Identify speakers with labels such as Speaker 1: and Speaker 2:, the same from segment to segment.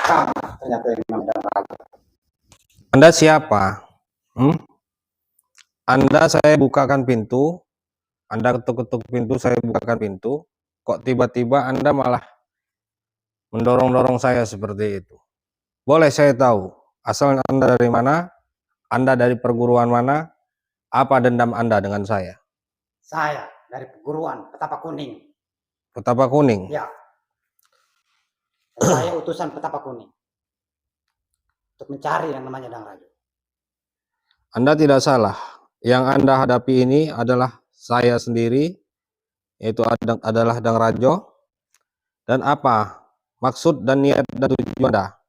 Speaker 1: Ternyata Imam dan Raja.
Speaker 2: Anda siapa? Anda saya bukakan pintu, Anda ketuk-ketuk pintu, saya bukakan pintu. Kok tiba-tiba Anda malah mendorong-dorong saya seperti itu? Boleh saya tahu asal Anda dari mana? Anda dari perguruan mana? Apa dendam Anda dengan saya?
Speaker 1: Saya dari perguruan Petapa Kuning.
Speaker 2: Petapa Kuning?
Speaker 1: Ya. Saya utusan Petapa Kuning. Untuk mencari yang namanya Dang Rajo.
Speaker 2: Anda tidak salah. Yang Anda hadapi ini adalah saya sendiri, yaitu adalah Dang Rajo. Dan apa maksud dan niat dan tujuan Anda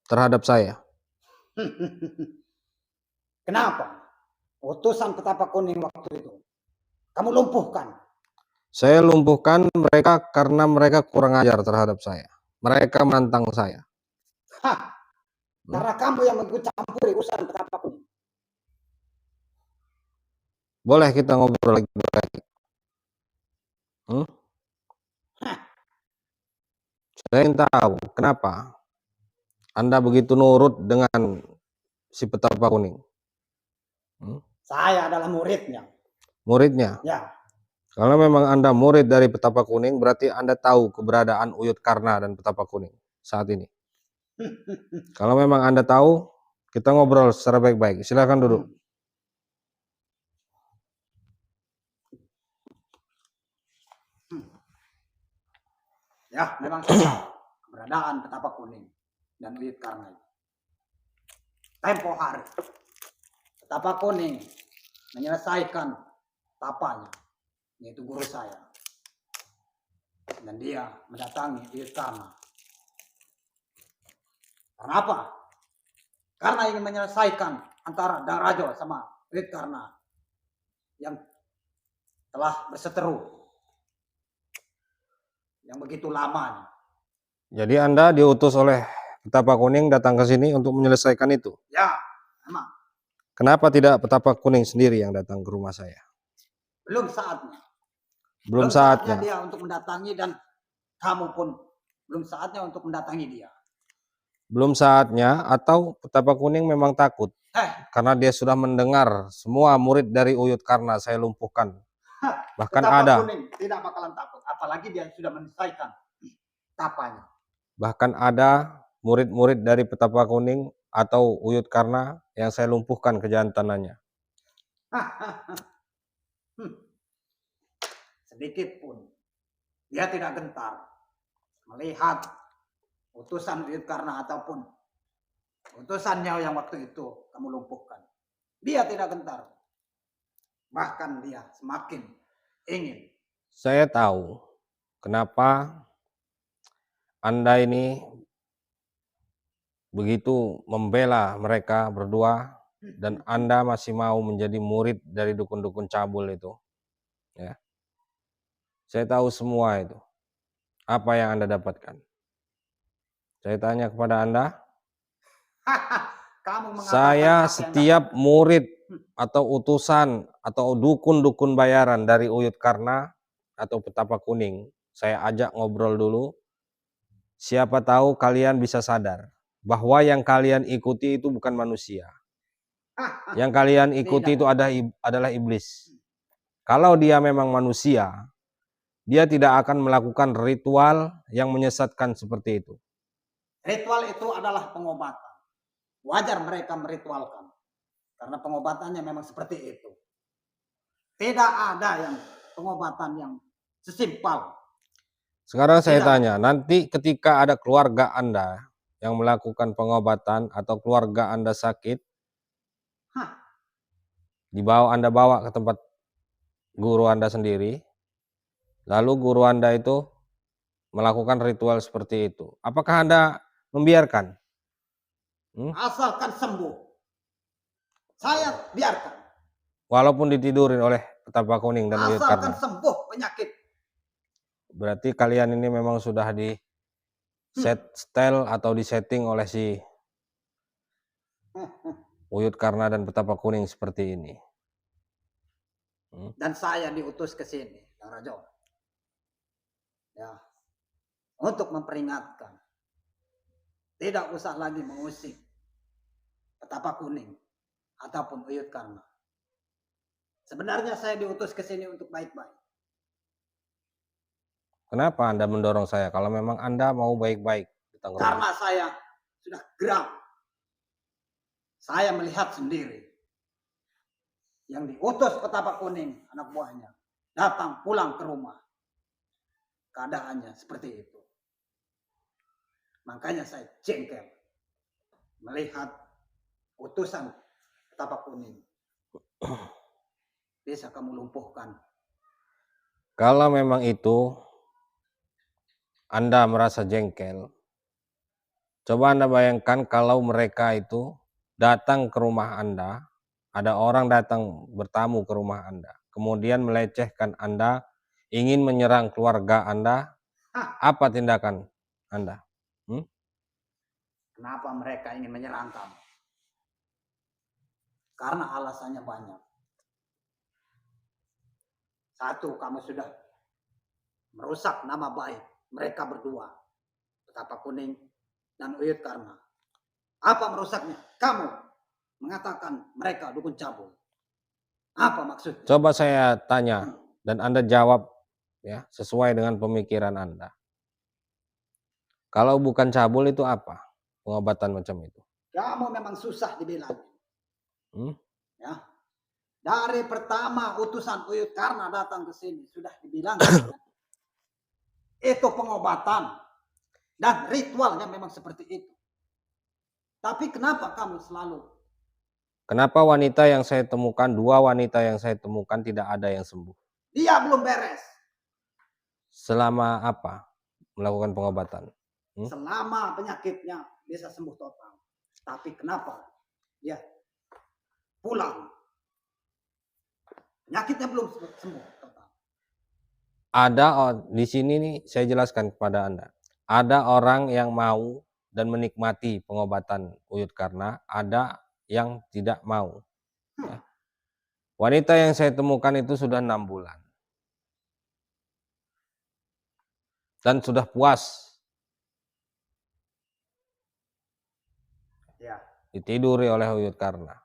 Speaker 2: terhadap saya?
Speaker 1: Kenapa? Utusan Petapa Kuning waktu itu kamu lumpuhkan.
Speaker 2: Saya lumpuhkan mereka karena mereka kurang ajar terhadap saya. Mereka menantang saya.
Speaker 1: Karena kamu yang mencampuri urusan Petapa Kuning.
Speaker 2: Boleh kita ngobrol lagi? Saya ingin tahu kenapa Anda begitu nurut dengan si Petapa Kuning.
Speaker 1: Saya adalah muridnya.
Speaker 2: Muridnya?
Speaker 1: Ya.
Speaker 2: Kalau memang Anda murid dari Petapa Kuning, berarti Anda tahu keberadaan Uyut Karna dan Petapa Kuning saat ini. Kalau memang Anda tahu, kita ngobrol secara baik-baik. Silakan duduk.
Speaker 1: Ya, memang saya keberadaan Petapa Kuning dan Uyut Karna. Tempo hari Petapa Kuning menyelesaikan tapanya, yaitu guru saya, dan dia mendatangi Uyut Karna. Karena apa? Karena ingin menyelesaikan antara Dang Rajo sama Uyut Karna yang telah berseteru yang begitu lamanya.
Speaker 2: Jadi Anda diutus oleh Petapa Kuning datang ke sini untuk menyelesaikan itu?
Speaker 1: Ya, memang.
Speaker 2: Kenapa tidak Petapa Kuning sendiri yang datang ke rumah saya?
Speaker 1: Belum saatnya.
Speaker 2: Belum saatnya
Speaker 1: dia untuk mendatangi, dan kamu pun belum saatnya untuk mendatangi dia.
Speaker 2: Belum saatnya, atau Petapa Kuning memang takut karena dia sudah mendengar semua murid dari Uyut Karna saya lumpuhkan. Bahkan
Speaker 1: Petapa
Speaker 2: ada
Speaker 1: Kuning tidak bakalan takut, apalagi dia sudah menyelesaikan tapanya.
Speaker 2: Bahkan ada murid-murid dari Petapa Kuning atau Uyut Karna yang saya lumpuhkan kejantanannya.
Speaker 1: Sedikit pun dia tidak gentar melihat utusan Uyut Karna ataupun utusannya yang waktu itu kamu lumpuhkan. Dia tidak gentar. Bahkan dia semakin ingin.
Speaker 2: Saya tahu kenapa Anda ini begitu membela mereka berdua dan Anda masih mau menjadi murid dari dukun-dukun cabul itu. Ya. Saya tahu semua itu. Apa yang Anda dapatkan? Saya tanya kepada Anda. Saya setiap murid atau utusan atau dukun-dukun bayaran dari Uyut Karna atau Petapa Kuning, saya ajak ngobrol dulu. Siapa tahu kalian bisa sadar bahwa yang kalian ikuti itu bukan manusia. Yang kalian ikuti itu adalah iblis. Kalau dia memang manusia, dia tidak akan melakukan ritual yang menyesatkan seperti itu.
Speaker 1: Ritual itu adalah pengobatan. Wajar mereka meritualkan. Karena pengobatannya memang seperti itu. Tidak ada yang pengobatan yang sesimpel.
Speaker 2: Sekarang saya tanya, nanti ketika ada keluarga Anda yang melakukan pengobatan atau keluarga Anda sakit, Anda bawa ke tempat guru Anda sendiri, lalu guru Anda itu melakukan ritual seperti itu. Apakah Anda membiarkan?
Speaker 1: Asalkan sembuh, saya biarkan.
Speaker 2: Walaupun ditidurin oleh Petapa Kuning dan Uyut Karna.
Speaker 1: Asalkan sembuh penyakit.
Speaker 2: Berarti kalian ini memang sudah di setel atau disetting oleh si Uyut Karna dan Petapa Kuning seperti ini.
Speaker 1: Dan saya diutus ke sini, Dang Rajo. Ya, untuk memperingatkan tidak usah lagi mengusik Petapa Kuning ataupun Uyut Karna. Sebenarnya saya diutus ke sini untuk baik-baik.
Speaker 2: Kenapa Anda mendorong saya kalau memang Anda mau baik-baik datang ke rumah?
Speaker 1: Karena saya sudah geram. Saya melihat sendiri yang diutus Petapa Kuning, anak buahnya, datang pulang ke rumah. Keadaannya seperti itu. Makanya saya jengkel melihat utusan Petapa Kuning. Bisa kamu lumpuhkan.
Speaker 2: Kalau memang itu Anda merasa jengkel, coba Anda bayangkan kalau mereka itu datang ke rumah Anda, ada orang datang bertamu ke rumah Anda, kemudian melecehkan Anda, ingin menyerang keluarga Anda,
Speaker 1: Hah,
Speaker 2: apa tindakan Anda?
Speaker 1: kenapa mereka ingin menyerang kamu? Karena alasannya banyak. Satu, kamu sudah merusak nama baik mereka berdua, Petapa Kuning dan Uyut Karna. Apa merusaknya? Kamu mengatakan mereka dukun cabul. Apa maksudnya?
Speaker 2: Coba saya tanya dan Anda jawab ya sesuai dengan pemikiran Anda. Kalau bukan cabul itu apa? Pengobatan macam itu.
Speaker 1: Kamu memang susah dibilang.
Speaker 2: Hmm?
Speaker 1: Ya. Dari pertama utusan Uyut Karna datang ke sini sudah dibilang itu pengobatan dan ritualnya memang seperti itu. Tapi kenapa kamu selalu?
Speaker 2: Kenapa wanita yang saya temukan, dua wanita yang saya temukan tidak ada yang sembuh?
Speaker 1: Dia belum beres.
Speaker 2: Selama apa melakukan pengobatan?
Speaker 1: Selama penyakitnya bisa sembuh total. Tapi kenapa dia pulang? Penyakitnya belum sembuh total.
Speaker 2: Ada di sini nih saya jelaskan kepada Anda. Ada orang yang mau dan menikmati pengobatan Uyut Karna, ada yang tidak mau. Ya. Wanita yang saya temukan itu sudah 6 bulan. Dan sudah puas.
Speaker 1: Ya.
Speaker 2: Ditiduri oleh Uyut Karna.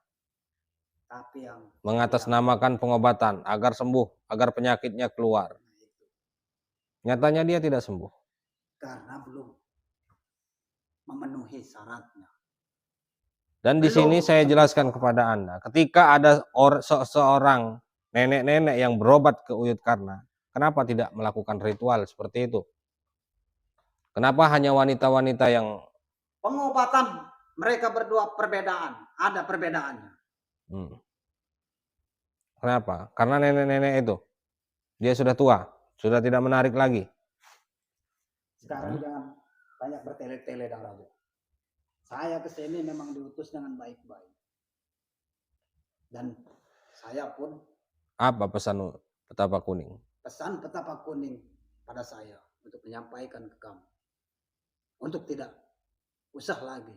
Speaker 1: Tapi yang
Speaker 2: mengatasnamakan pengobatan agar sembuh, agar penyakitnya keluar. Nyatanya dia tidak sembuh.
Speaker 1: Karena belum memenuhi syaratnya.
Speaker 2: Dan di sini saya jelaskan kepada Anda, ketika ada seorang nenek-nenek yang berobat ke Uyut Karna, kenapa tidak melakukan ritual seperti itu? Kenapa hanya wanita-wanita yang
Speaker 1: pengobatan mereka berdua perbedaan, ada perbedaannya.
Speaker 2: Kenapa? Karena nenek-nenek itu dia sudah tua, sudah tidak menarik lagi.
Speaker 1: Sekarang jangan banyak bertele-tele dan raja. Saya kesini memang diutus dengan baik-baik. Dan saya pun.
Speaker 2: Apa pesan Petapa Kuning?
Speaker 1: Pesan Petapa Kuning pada saya untuk menyampaikan ke kamu. Untuk tidak usah lagi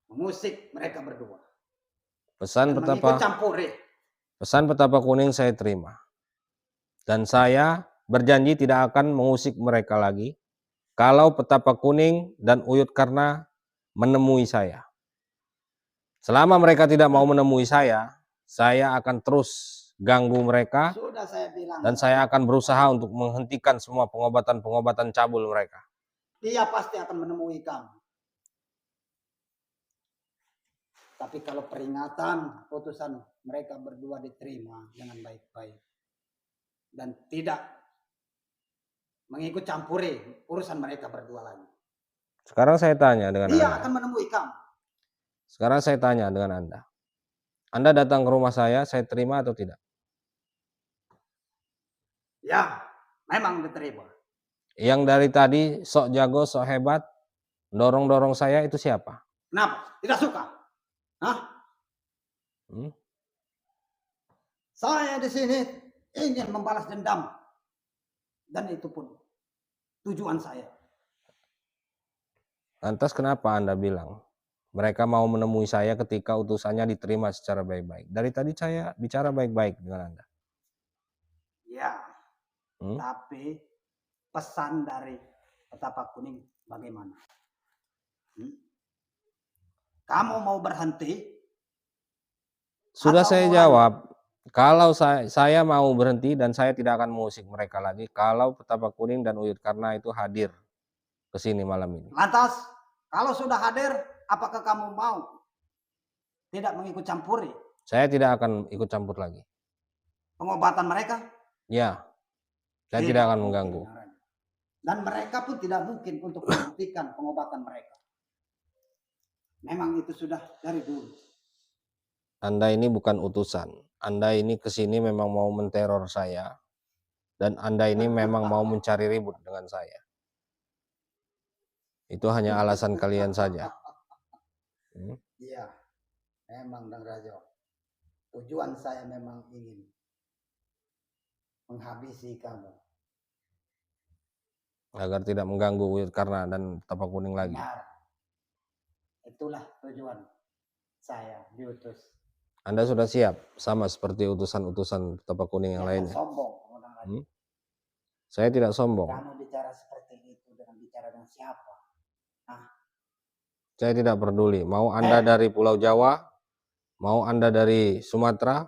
Speaker 1: mengusik mereka berdua.
Speaker 2: Pesan Petapa Kuning saya terima. Dan saya berjanji tidak akan mengusik mereka lagi kalau Petapa Kuning dan Uyut Karna menemui saya. Selama mereka tidak mau menemui saya akan terus ganggu mereka.
Speaker 1: Sudah saya bilang.
Speaker 2: Dan saya akan berusaha untuk menghentikan semua pengobatan-pengobatan cabul mereka.
Speaker 1: Dia pasti akan menemui kamu. Tapi kalau peringatan putusan mereka berdua diterima dengan baik-baik dan tidak mengikut campuri urusan mereka berdua lagi.
Speaker 2: Sekarang saya tanya dengan
Speaker 1: Dia
Speaker 2: Anda.
Speaker 1: akan menemui kamu.
Speaker 2: Sekarang saya tanya dengan Anda. Anda datang ke rumah saya terima atau tidak?
Speaker 1: Ya, memang diterima.
Speaker 2: Yang dari tadi sok jago, sok hebat, dorong-dorong saya itu siapa?
Speaker 1: Kenapa? Tidak suka? Hah? Saya di sini ingin membalas dendam. Dan itu pun tujuan saya.
Speaker 2: Lantas kenapa Anda bilang mereka mau menemui saya ketika utusannya diterima secara baik-baik? Dari tadi saya bicara baik-baik dengan Anda.
Speaker 1: Ya, tapi pesan dari Petapa Kuning bagaimana? Kamu mau berhenti?
Speaker 2: Sudah
Speaker 1: Atau
Speaker 2: saya
Speaker 1: mau
Speaker 2: jawab, kalau saya mau berhenti dan saya tidak akan mengusik mereka lagi kalau Petapa Kuning dan Uyut Karna itu hadir ke sini malam ini.
Speaker 1: Lantas, kalau sudah hadir, apakah kamu mau tidak mengikut campuri
Speaker 2: Saya tidak akan ikut campur lagi.
Speaker 1: pengobatan mereka?
Speaker 2: Ya, saya tidak akan
Speaker 1: mungkin,
Speaker 2: mengganggu.
Speaker 1: Raja. Dan mereka pun tidak mungkin untuk menghentikan pengobatan mereka. Memang itu sudah dari dulu.
Speaker 2: Anda ini bukan utusan. Anda ini kesini memang mau menteror saya. Dan Anda ini memang mau mencari ribut dengan saya. Itu hanya alasan kalian saja.
Speaker 1: Iya, memang Dang Rajo. Tujuan saya memang ingin menghabisi kamu.
Speaker 2: Agar tidak mengganggu Uyut Karna dan Petapa Kuning lagi.
Speaker 1: Benar. Itulah tujuan saya diutus.
Speaker 2: Anda sudah siap, sama seperti utusan-utusan Petapa Kuning yang lainnya.
Speaker 1: Sombong, Dang Rajo.
Speaker 2: Saya tidak sombong.
Speaker 1: Kamu bicara seperti itu dengan bicara dengan siapa?
Speaker 2: Saya tidak peduli. Mau Anda dari Pulau Jawa, mau Anda dari Sumatera.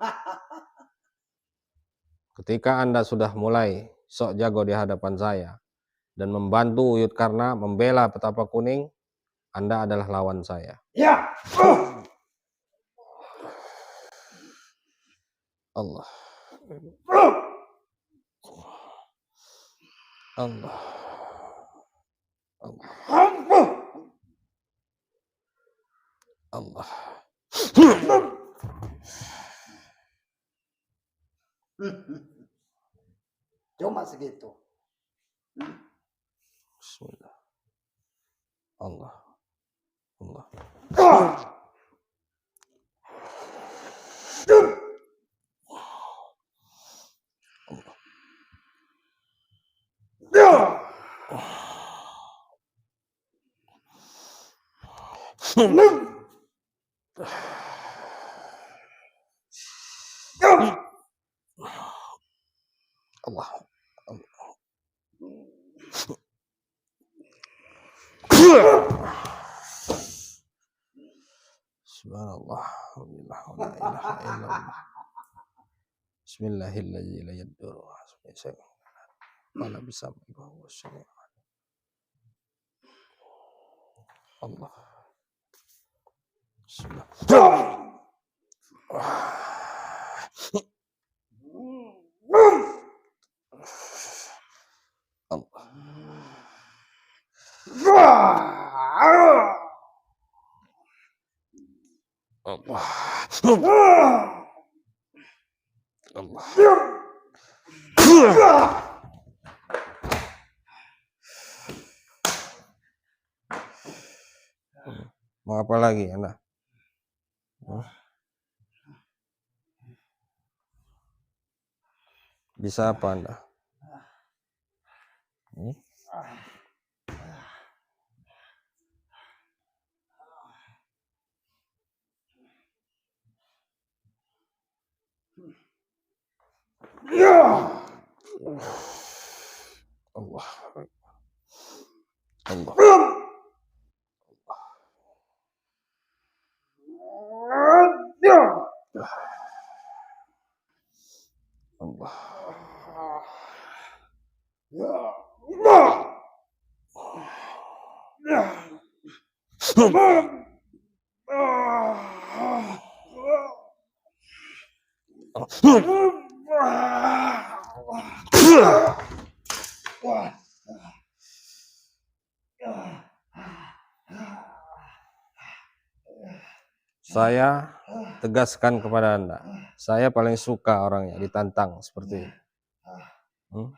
Speaker 2: Ketika Anda sudah mulai sok jago di hadapan saya dan membantu Uyut Karna membela Petapa Kuning, Anda adalah lawan saya.
Speaker 1: Ya.
Speaker 2: Allah. Allah. Allah. Allah.
Speaker 1: Cuma segitu.
Speaker 2: Bismillah. Allah. Allah. Allah. Subhanallah. Walillah wa la ilaha illallah. Bismillahirrahmanirrahim. La yadurru wala bisam'i wa huwa as-sami'. Allah. Bismillah. Allah. Allah. Mau apa lagi Anda? Bisa apa Anda? Allah. Allah. Allah. Saya tegaskan kepada Anda, saya paling suka orang yang ditantang seperti ini. Allah.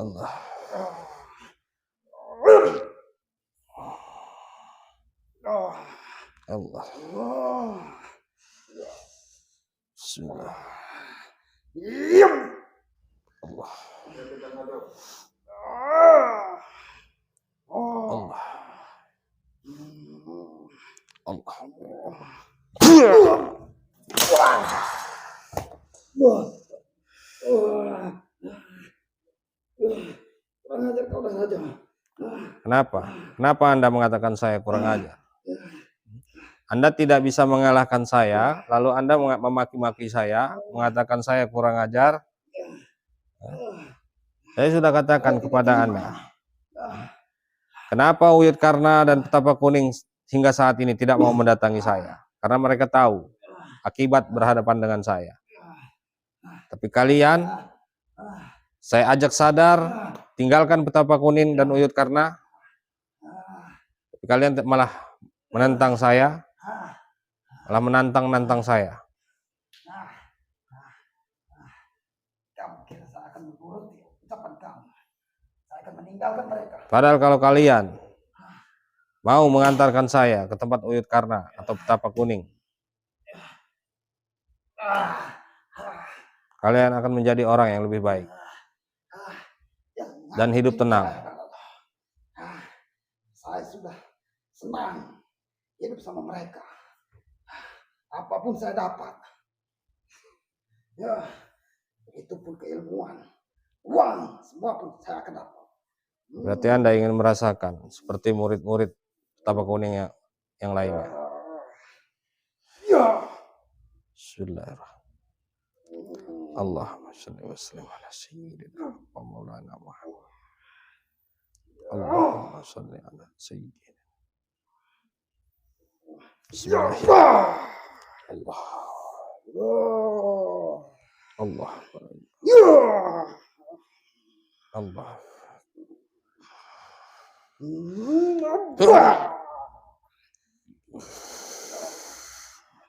Speaker 2: Allah. Allah.
Speaker 1: Allah.
Speaker 2: Bismillah.
Speaker 1: Diam.
Speaker 2: Allah.
Speaker 1: Oh.
Speaker 2: Allah.
Speaker 1: Kurang ajar kau dah saja.
Speaker 2: Kenapa? Kenapa Anda mengatakan saya kurang ajar? Anda tidak bisa mengalahkan saya, lalu Anda memaki-maki saya, mengatakan saya kurang ajar. Saya sudah katakan kepada Anda, kenapa Uyut Karna dan Petapa Kuning hingga saat ini tidak mau mendatangi saya? Karena mereka tahu akibat berhadapan dengan saya. Tapi kalian, saya ajak sadar, tinggalkan Petapa Kuning dan Uyut Karna. Tapi kalian malah menentang saya, malah menantang-nantang saya.
Speaker 1: Kamu kira saya akan menuruti ucapan kamu? Saya akan meninggalkan mereka.
Speaker 2: Padahal kalau kalian mau mengantarkan saya ke tempat Uyut Karna atau Petapa Kuning, kalian akan menjadi orang yang lebih baik dan hidup tenang.
Speaker 1: Saya sudah senang hidup sama mereka. Apapun saya dapat. Ya, itu pun keilmuan, uang, semua pun saya akan dapat.
Speaker 2: Berarti Anda ingin merasakan seperti murid-murid Petapa Kuning yang lainnya.
Speaker 1: Ya.
Speaker 2: Bismillahirrahmanirrahim. Allahumma shalli wa sallim ala sayyidina wa maulana Muhammad. Allahumma shalli ala sayyidina. Bismillahirrahmanirrahim. Allah. Allah. Allah. Allah.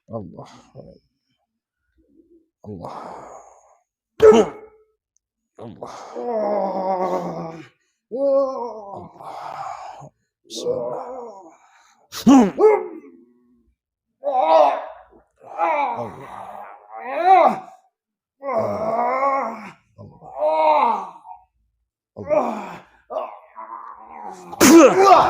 Speaker 2: Allah. Allah. Allah. Bismillah.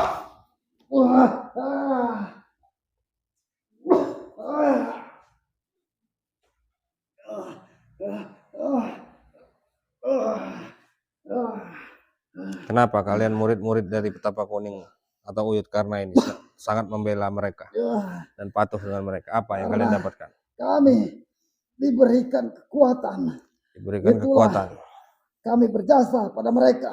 Speaker 2: Kenapa kalian murid-murid dari Petapa Kuning atau Uyut Karna ini sangat membela mereka dan patuh dengan mereka? Apa yang kalian dapatkan?
Speaker 1: Kami diberikan kekuatan.
Speaker 2: Diberikan
Speaker 1: Itulah
Speaker 2: kekuatan.
Speaker 1: kami berjasa pada mereka.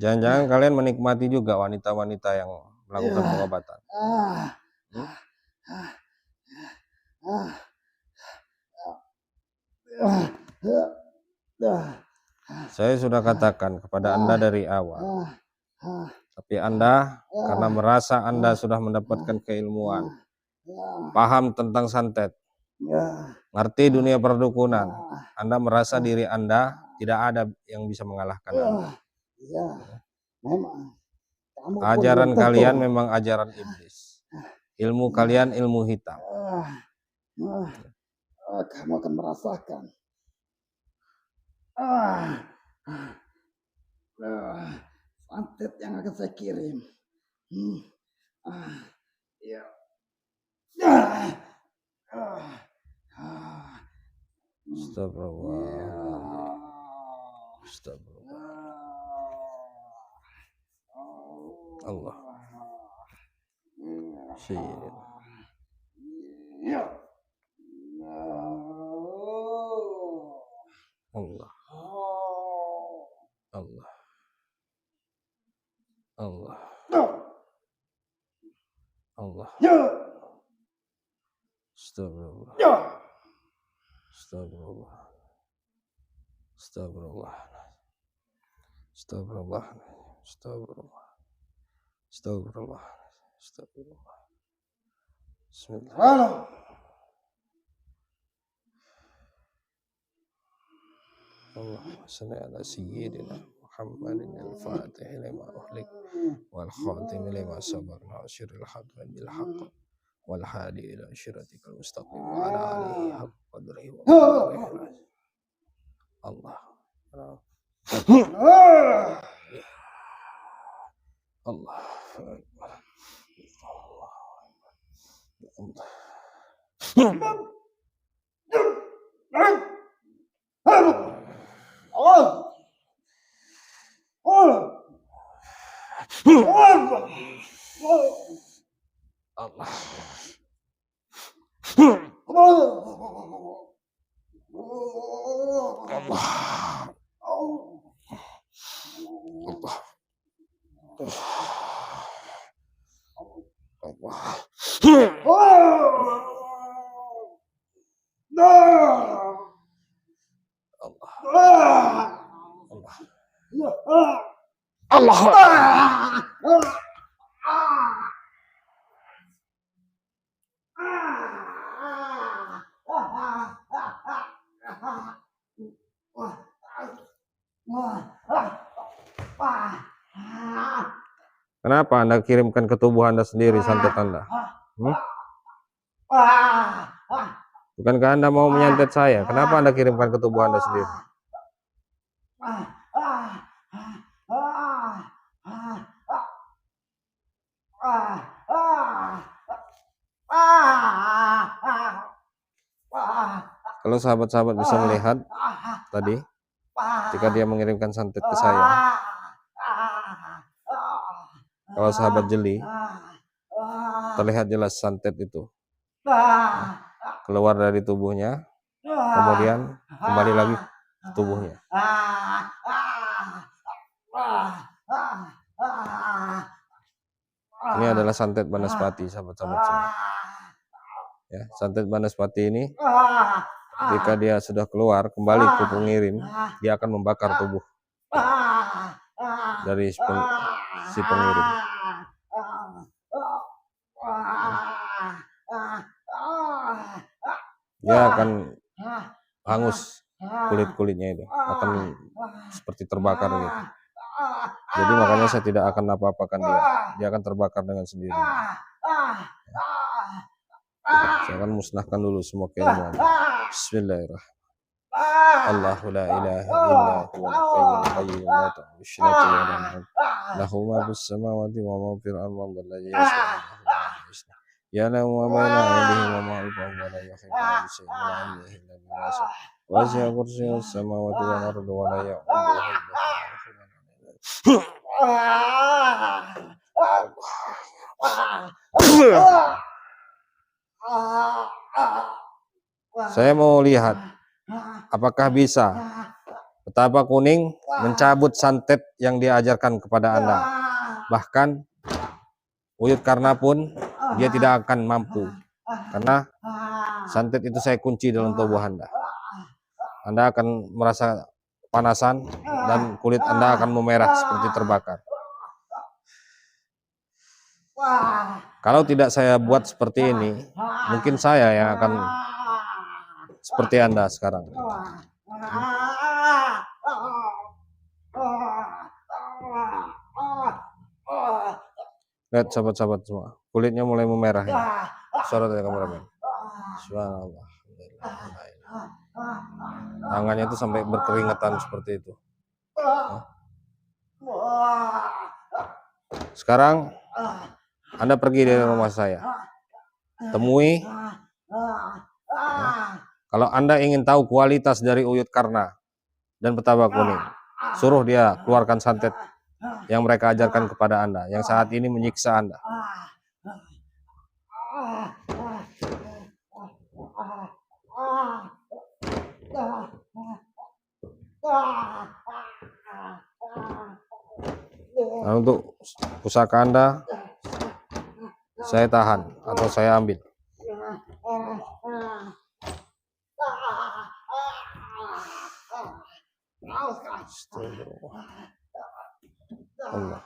Speaker 2: Jangan-jangan kalian menikmati juga wanita-wanita yang melakukan pengobatan. Saya sudah katakan kepada Anda dari awal. Tapi Anda karena merasa Anda sudah mendapatkan keilmuan, paham tentang santet, ngerti dunia perdukunan, Anda merasa diri Anda tidak ada yang bisa mengalahkan Anda.
Speaker 1: Memang.
Speaker 2: Ajaran kalian memang ajaran iblis. Ilmu kalian ilmu hitam.
Speaker 1: Kamu akan merasakan. Santet yang akan saya kirim. Ya.
Speaker 2: Astagfirullah. Astagfirullah. Allah. Sayyidina. Allah. Allah. Allah. Allah. Astagfirullah. Astagfirullah. Astagfirullah. Astagfirullah. Astagfirullah. Astagfirullah. Astagfirullah. Bismillah. Allahumma shalli ala sayyidina Muhammadin al-Fatih lima uhlik wal khatim lima sabaq nasiril haqq bil haqq wal hadi ila syiratikal mustaqim wa ala alihi haqq qadrihi wa miqdarihi. Allah Allah Allah Kenapa Anda kirimkan ke tubuh Anda sendiri santet Anda? Bukankah Anda mau menyantet saya? Kenapa Anda kirimkan ke tubuh Anda sendiri? Kalau sahabat-sahabat bisa melihat tadi, ketika dia mengirimkan santet ke saya, kalau sahabat jeli, terlihat jelas santet itu keluar dari tubuhnya, kemudian kembali lagi ke tubuhnya. Ini adalah santet Banaspati, sahabat-sahabat semua. Ya, santet Banaspati ini ketika dia sudah keluar kembali ke pengirim, dia akan membakar tubuh dari si pengirim. Dia akan hangus, kulit-kulitnya itu akan seperti terbakar gitu. Jadi makanya saya tidak akan apa-apakan dia. Dia akan terbakar dengan sendirinya. Saya akan musnahkan dulu semua keilmuan. Bismillahirrahmanirrahim. Allahu la ilaha illa huwal hayyul qayyum la ta'khudhuhu sinatun wa la nawm. Lahu ma fis samawati wa ma fil ardi la yas'aluhu. Ya'lamu ma baina aydihim wa ma khalfahum wa la yuhituna bi shay'in min 'ilmihi illa bima sha'a. Wasi'a kursiyyuhu samawati wal ardi wa la ya'uduhu hifdhuhuma. Saya mau lihat apakah bisa Petapa Kuning mencabut santet yang diajarkan kepada Anda. Bahkan Uyut Karna pun dia tidak akan mampu, karena santet itu saya kunci dalam tubuh Anda. Anda akan merasa kepanasan dan kulit Anda akan memerah seperti terbakar. Kalau tidak saya buat seperti ini, mungkin saya yang akan seperti Anda sekarang. Lihat sahabat-sahabat semua, kulitnya mulai memerah ya. Sorot ya kameramen. Subhanallah. Tangannya itu sampai berkeringatan seperti itu. Sekarang Anda pergi dari rumah saya, temui. Kalau Anda ingin tahu kualitas dari Uyut Karna dan Petapa Kuning, suruh dia keluarkan santet yang mereka ajarkan kepada Anda, yang saat ini menyiksa Anda. Nah, untuk pusaka Anda, saya tahan atau saya ambil. Allah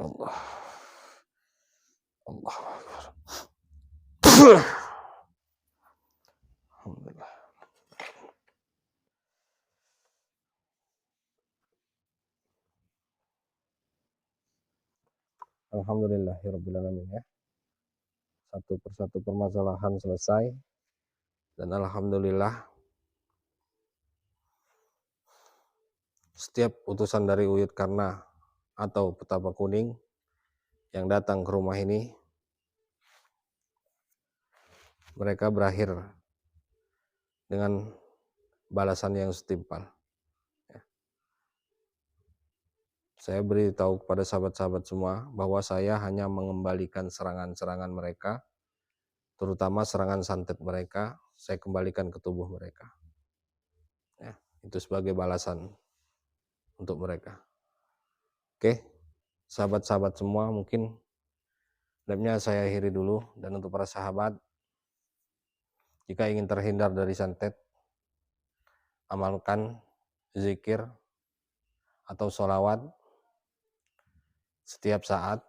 Speaker 2: Allah Allah Alhamdulillah. Alhamdulillahirrabbilalamin ya. Satu persatu permasalahan selesai. Dan alhamdulillah setiap utusan dari Uyut Karna atau Petapa Kuning yang datang ke rumah ini, mereka berakhir dengan balasan yang setimpal. Saya beritahu kepada sahabat-sahabat semua bahwa saya hanya mengembalikan serangan-serangan mereka, terutama serangan santet mereka, saya kembalikan ke tubuh mereka. Ya, itu sebagai balasan untuk mereka. Oke, sahabat-sahabat semua, mungkin labnya saya akhiri dulu. Dan untuk para sahabat, jika ingin terhindar dari santet, amalkan zikir atau sholawat setiap saat,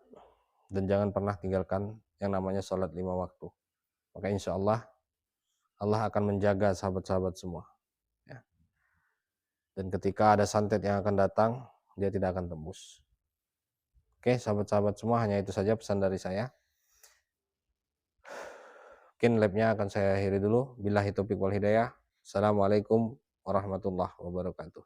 Speaker 2: dan jangan pernah tinggalkan yang namanya sholat 5 waktu. Maka insya Allah akan menjaga sahabat-sahabat semua. Ya. Dan ketika ada santet yang akan datang, dia tidak akan tembus. Oke, sahabat-sahabat semua, hanya itu saja pesan dari saya. Mungkin labnya akan saya akhiri dulu. Billahi taufiq wal hidayah. Assalamualaikum warahmatullahi wabarakatuh.